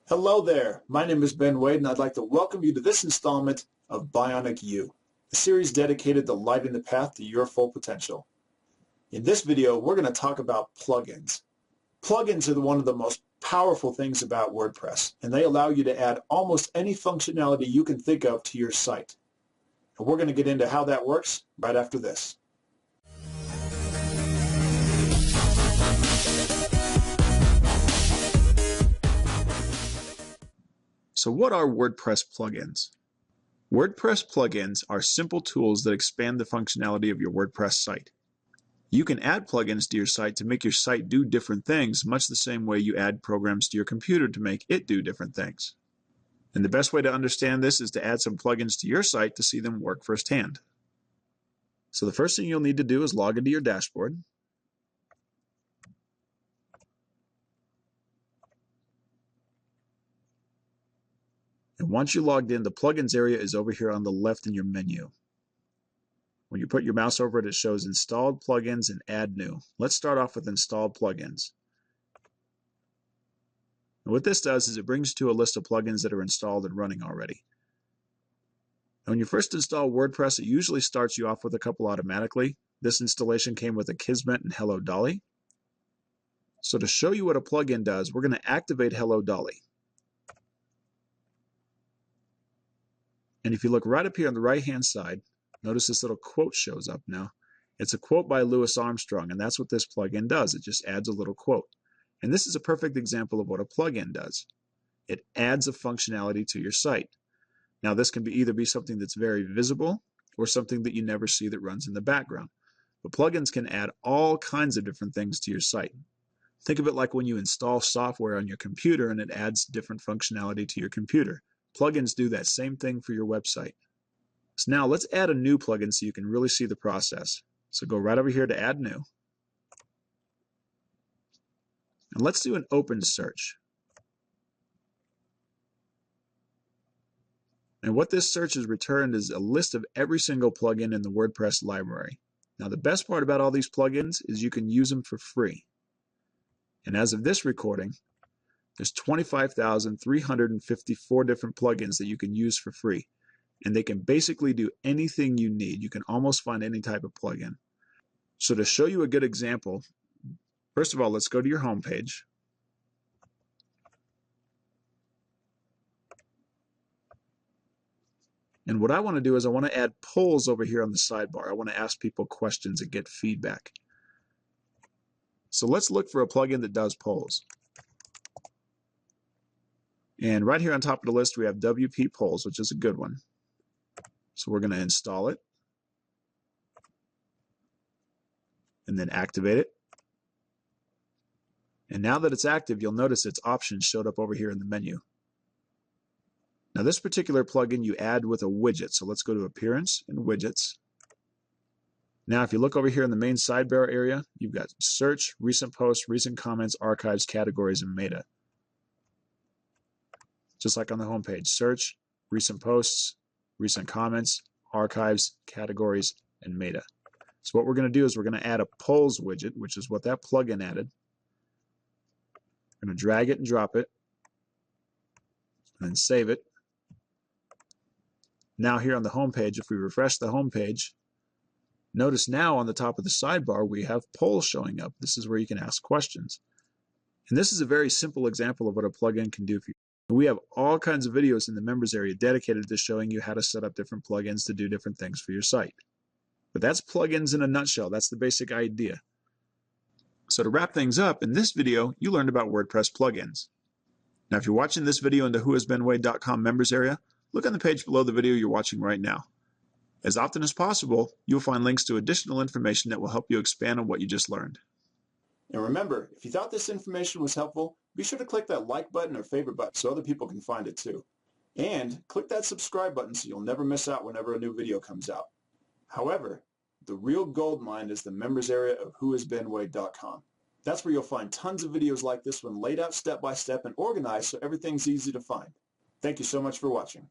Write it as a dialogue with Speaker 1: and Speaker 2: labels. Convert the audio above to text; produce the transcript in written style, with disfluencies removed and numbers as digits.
Speaker 1: Hello there, my name is Ben Wade and I'd like to welcome you to this installment of Bionic You, a series dedicated to lighting the path to your full potential. In this video, we're going to talk about plugins. Plugins are one of the most powerful things about WordPress, and they allow you to add almost any functionality you can think of to your site. And we're going to get into how that works right after this.
Speaker 2: So what are WordPress plugins? WordPress plugins are simple tools that expand the functionality of your WordPress site. You can add plugins to your site to make your site do different things, much the same way you add programs to your computer to make it do different things. And the best way to understand this is to add some plugins to your site to see them work firsthand. So the first thing you'll need to do is log into your dashboard. And once you're logged in, the plugins area is over here on the left in your menu. When you put your mouse over it, it shows installed plugins and add new. Let's start off with installed plugins. And what this does is it brings you to a list of plugins that are installed and running already. And when you first install WordPress, it usually starts you off with a couple automatically. This installation came with Akismet and Hello Dolly. So to show you what a plugin does, we're going to activate Hello Dolly. And if you look right up here on the right-hand side, notice this little quote shows up now. It's a quote by Louis Armstrong, and that's what this plugin does. It just adds a little quote. And this is a perfect example of what a plugin does. It adds a functionality to your site. Now, this can either be something that's very visible or something that you never see that runs in the background. But plugins can add all kinds of different things to your site. Think of it like when you install software on your computer and it adds different functionality to your computer. Plugins do that same thing for your website. So now let's add a new plugin so you can really see the process. So go right over here to add new. And let's do an open search. And what this search has returned is a list of every single plugin in the WordPress library. Now the best part about all these plugins is you can use them for free. And as of this recording, there's 25,354 different plugins that you can use for free. And they can basically do anything you need. You can almost find any type of plugin. So to show you a good example, first of all, let's go to your home page. And what I want to do is I want to add polls over here on the sidebar. I want to ask people questions and get feedback. So let's look for a plugin that does polls. And right here on top of the list, we have WP Polls, which is a good one. So we're going to install it and then activate it. And now that it's active, you'll notice its options showed up over here in the menu. Now this particular plugin you add with a widget. So let's go to Appearance and Widgets. Now if you look over here in the main sidebar area, you've got Search, Recent Posts, Recent Comments, Archives, Categories, and Meta. Just like on the home page, Search, Recent Posts, Recent Comments, Archives, Categories, and Meta. So what we're going to do is we're going to add a Polls widget, which is what that plugin added. We're going to drag it and drop it, and then save it. Now here on the home page, if we refresh the home page, notice now on the top of the sidebar we have polls showing up. This is where you can ask questions. And this is a very simple example of what a plugin can do for you. We have all kinds of videos in the members area dedicated to showing you how to set up different plugins to do different things for your site. But that's plugins in a nutshell. That's the basic idea. So to wrap things up, in this video, you learned about WordPress plugins. Now, if you're watching this video in the WhoIsBenWehde.com members area, look on the page below the video you're watching right now. As often as possible, you'll find links to additional information that will help you expand on what you just learned.
Speaker 1: And remember, if you thought this information was helpful, be sure to click that like button or favorite button so other people can find it too. And click that subscribe button so you'll never miss out whenever a new video comes out. However, the real gold mine is the members area of WhoIsBenWehde.com. That's where you'll find tons of videos like this one laid out step by step and organized so everything's easy to find. Thank you so much for watching.